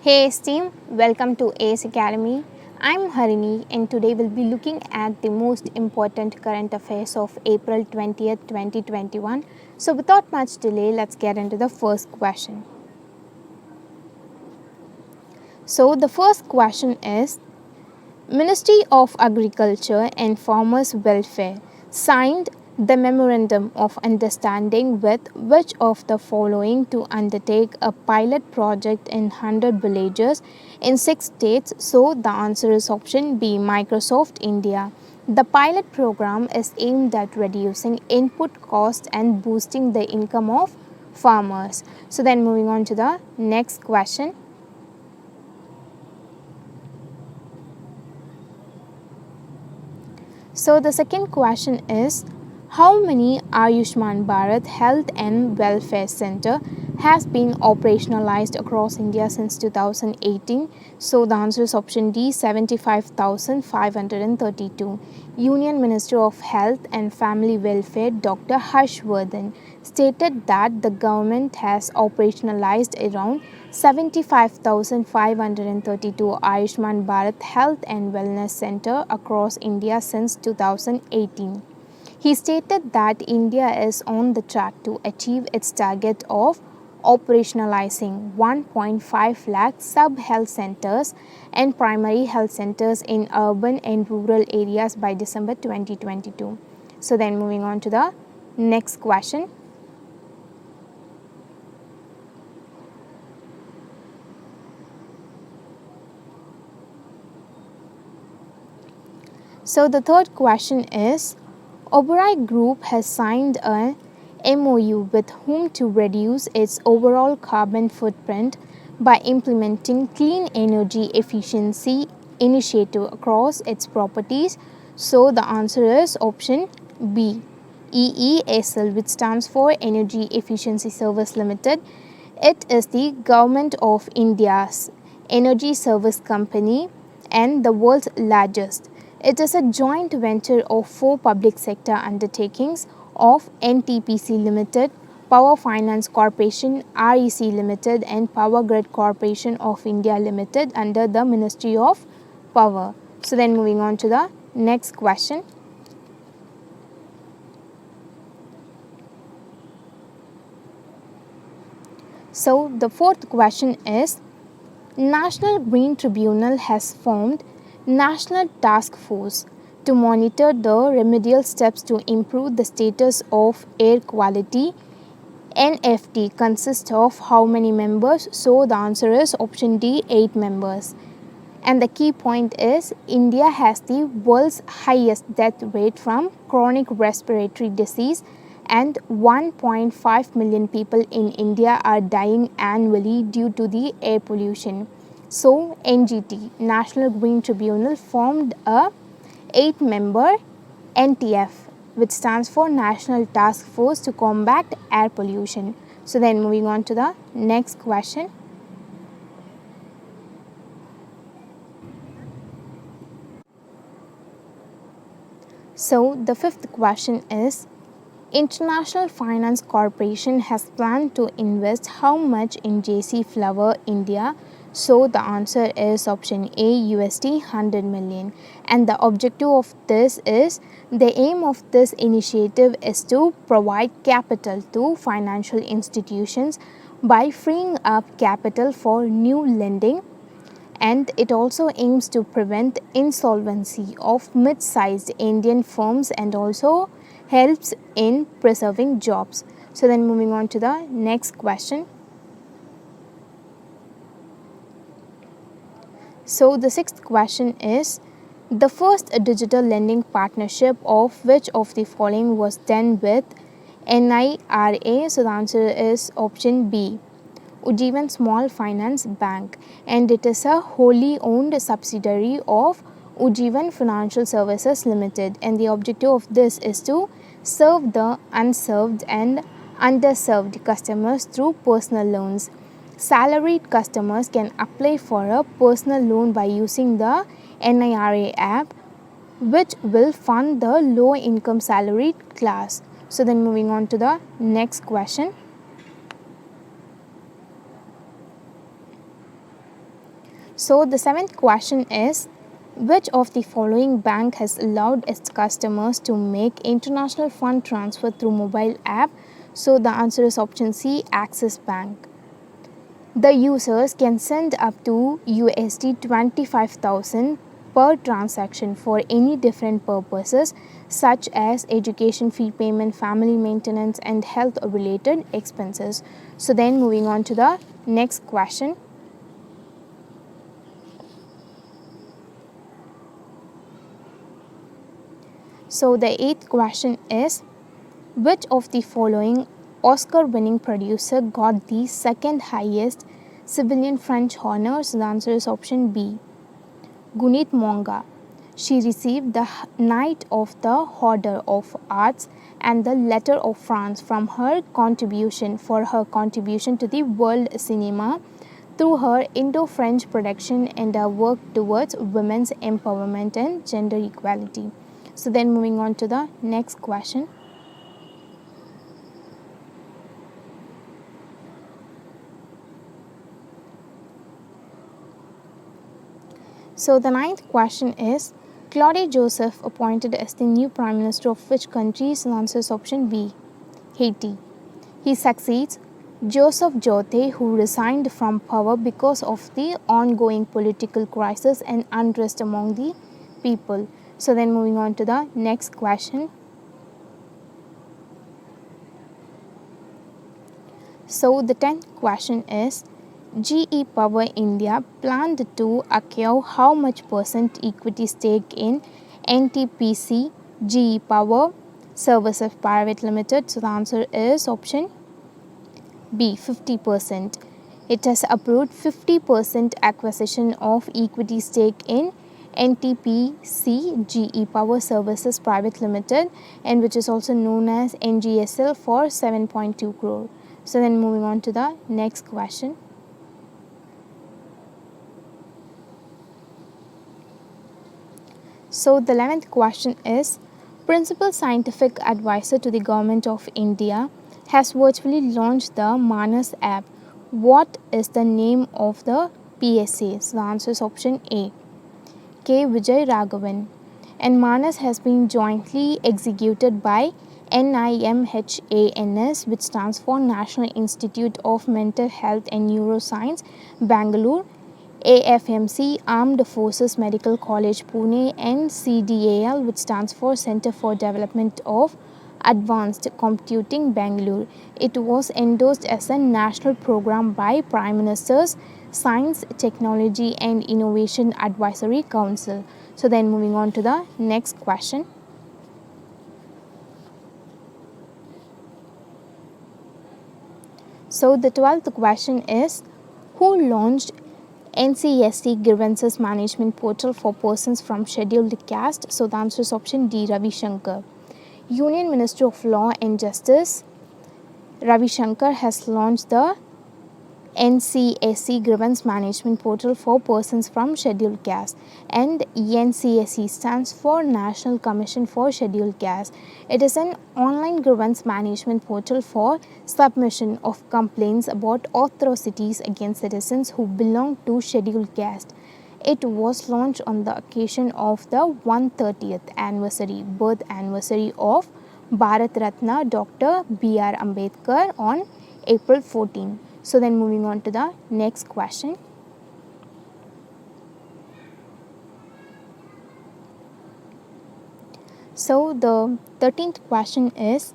Hey esteem, welcome to AS Academy. I'm Harini and today we'll be looking at the most important current affairs of April 20th, 2021. So without much delay, let's get into the first question. So the first question is Ministry of Agriculture and Farmers Welfare signed the Memorandum of Understanding with which of the following to undertake a pilot project in 100 villages in 6 states? So the answer is option B, Microsoft India. The pilot program is aimed at reducing input costs and boosting the income of farmers. So then moving on to the next question. So the second question is how many Ayushman Bharat Health and Welfare Center has been operationalized across India since 2018? So the answer is option D, 75,532. Union Minister of Health and Family Welfare Dr. Harshvardhan stated that the government has operationalized around 75,532 Ayushman Bharat Health and Wellness Center across India since 2018. He stated that India is on the track to achieve its target of operationalizing 1.5 lakh sub-health centers and primary health centers in urban and rural areas by December 2022. So then moving on to the next question. So the third question is Oberoi Group has signed a MOU with whom to reduce its overall carbon footprint by implementing clean energy efficiency initiative across its properties. So the answer is option B. EESL, which stands for Energy Efficiency Service Limited. It is the Government of India's energy service company and the world's largest. It is a joint venture of 4 public sector undertakings of NTPC Limited, Power Finance Corporation, REC Limited and Power Grid Corporation of India Limited under the Ministry of Power. So then moving on to the next question. So the fourth question is National Green Tribunal has formed National Task Force to monitor the remedial steps to improve the status of air quality. NFT consists of how many members? So the answer is option D, 8 members. And the key point is India has the world's highest death rate from chronic respiratory disease and 1.5 million people in India are dying annually due to the air pollution. So NGT, National Green Tribunal, formed a 8-member NTF, which stands for National Task Force to Combat Air Pollution. So then moving on to the next question. So the fifth question is International Finance Corporation has planned to invest how much in JC Flower India? So the answer is option A, USD 100 million. And the objective of this is the aim of this initiative is to provide capital to financial institutions by freeing up capital for new lending, and it also aims to prevent insolvency of mid-sized Indian firms and also helps in preserving jobs. So then moving on to the next question. So the sixth question is the first digital lending partnership of which of the following was done with NIRA? So the answer is option B, Ujjivan Small Finance Bank, and it is a wholly owned subsidiary of Ujjivan Financial Services Limited, and the objective of this is to serve the unserved and underserved customers through personal loans. Salaried customers can apply for a personal loan by using the NIRA app, which will fund the low income salaried class. So then moving on to the next question. So the seventh question is, which of the following bank has allowed its customers to make international fund transfer through mobile app? So the answer is option C, Axis Bank. The users can send up to USD 25,000 per transaction for any different purposes such as education fee payment, family maintenance and health related expenses. So then moving on to the next question. So the eighth question is, which of the following Oscar winning producer got the second highest civilian French honors? The answer is option B, Gunit Monga. She received the Knight of the Order of Arts and the Letter of France from her contribution to the world cinema through her Indo-French production and her work towards women's empowerment and gender equality. So then moving on to the next question. So the ninth question is, Claude Joseph appointed as the new Prime Minister of which country? So the answer is option B, Haiti. He succeeds Joseph Jote, who resigned from power because of the ongoing political crisis and unrest among the people. So then moving on to the next question. So the 10th question is, GE Power India planned to acquire how much percent equity stake in NTPC GE Power Services Private Limited? So the answer is option B, 50%. It has approved 50% acquisition of equity stake in NTPC GE Power Services Private Limited, and which is also known as NGSL, for 7.2 crore. So then moving on to the next question. So the 11th question is, Principal Scientific Advisor to the Government of India has virtually launched the Manas app. What is the name of the PSA? So the answer is option A, K. Vijay Raghavan. And Manas has been jointly executed by NIMHANS, which stands for National Institute of Mental Health and Neuroscience, Bangalore, AFMC, Armed Forces Medical College, Pune, and CDAL, which stands for Center for Development of Advanced Computing, Bangalore. It was endorsed as a national program by Prime Minister's Science, Technology and Innovation Advisory Council. So then moving on to the next question. So the 12th question is, who launched NCST Grievances Management Portal for persons from scheduled caste? So the answer is option D, Ravi Shankar. Union Minister of Law and Justice Ravi Shankar has launched the NCSC Grievance Management Portal for persons from scheduled caste, and NCSC stands for National Commission for Scheduled Caste. It is an online grievance management portal for submission of complaints about atrocities against citizens who belong to scheduled caste. It was launched on the occasion of the 130th birth anniversary of Bharat Ratna Dr. B.R. Ambedkar on April 14. So then moving on to the next question. So the 13th question is,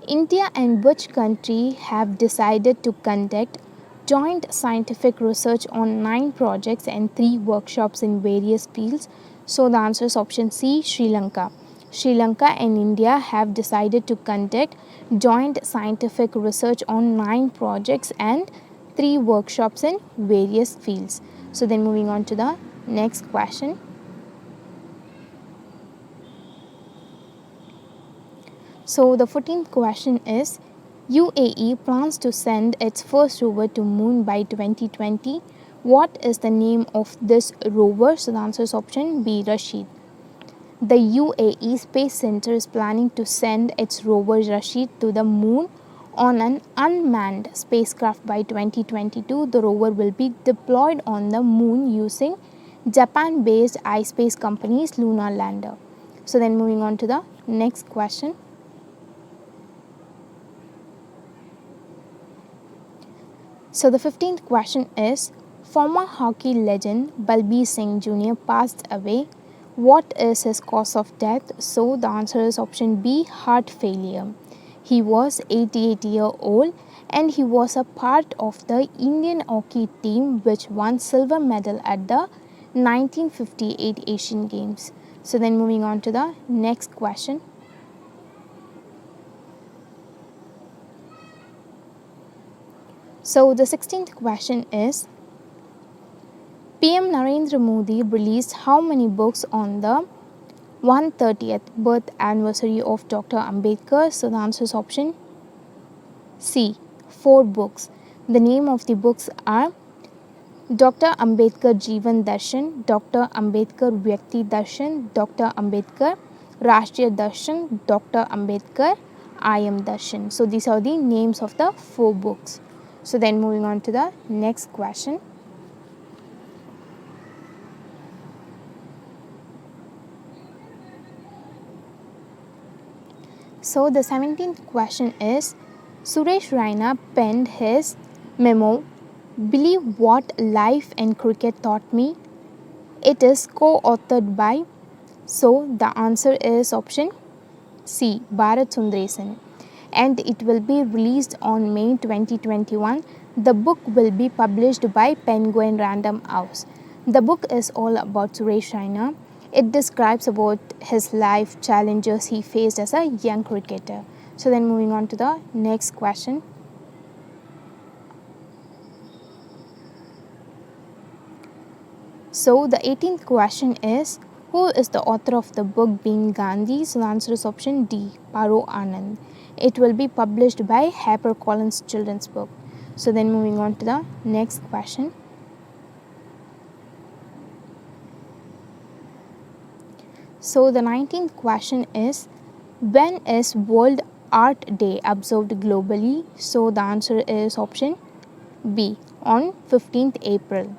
India and which country have decided to conduct joint scientific research on 9 projects and 3 workshops in various fields? So the answer is option C, Sri Lanka. Sri Lanka and India have decided to conduct joint scientific research on 9 projects and 3 workshops in various fields. So then moving on to the next question. So the 14th question is, UAE plans to send its first rover to moon by 2020. What is the name of this rover? So the answer is option B, Rashid. The UAE Space Center is planning to send its rover Rashid to the moon on an unmanned spacecraft by 2022. The rover will be deployed on the moon using Japan-based iSpace company's lunar lander. So then moving on to the next question. So the 15th question is, former hockey legend Balbir Singh Jr. passed away. What is his cause of death? So the answer is option B, heart failure. He was 88-year-old and he was a part of the Indian hockey team which won silver medal at the 1958 Asian Games. So then moving on to the next question. So the 16th question is, PM Narendra Modi released how many books on the 130th birth anniversary of Dr. Ambedkar? So the answer is option C, 4 books. The name of the books are Dr. Ambedkar Jeevan Darshan, Dr. Ambedkar Vyakti Darshan, Dr. Ambedkar Rashtriya Darshan, Dr. Ambedkar I Am Darshan. So these are the names of the 4 books. So then moving on to the next question. So the 17th question is, Suresh Raina penned his memo, Believe What Life and Cricket Taught Me. It is co-authored by, so the answer is option C, Bharat Sundaresan, and it will be released on May 2021. The book will be published by Penguin Random House. The book is all about Suresh Raina. It describes about his life challenges he faced as a young cricketer. So then moving on to the next question. So the 18th question is, who is the author of the book Being Gandhi? So the answer is option D, Paro Anand. It will be published by HarperCollins Children's Book. So then moving on to the next question. So the 19th question is, when is World Art Day observed globally? So the answer is option B, on 15th April.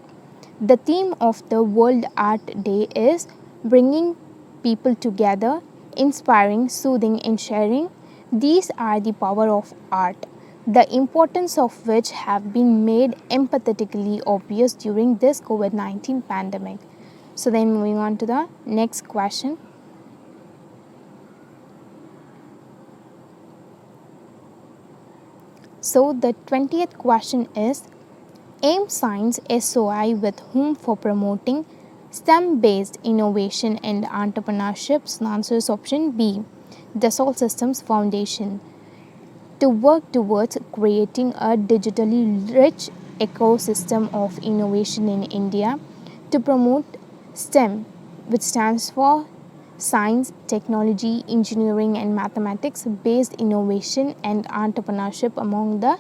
The theme of the World Art Day is bringing people together, inspiring, soothing, and sharing. These are the power of art, the importance of which have been made empathetically obvious during this COVID-19 pandemic. So then moving on to the next question. So the 20th question is, AIM signs SOI with whom for promoting STEM-based innovation and entrepreneurship? So the answer is option B, Dassault Systems Foundation, to work towards creating a digitally rich ecosystem of innovation in India, to promote STEM, which stands for science, technology, engineering and mathematics based innovation and entrepreneurship among the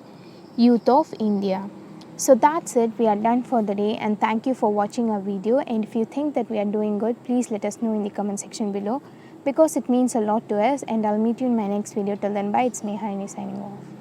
youth of India. So that's it, we are done for the day, and thank you for watching our video. And if you think that we are doing good, please let us know in the comment section below, because it means a lot to us. And I'll meet you in my next video. Till then, bye. It's me, Harini, signing off.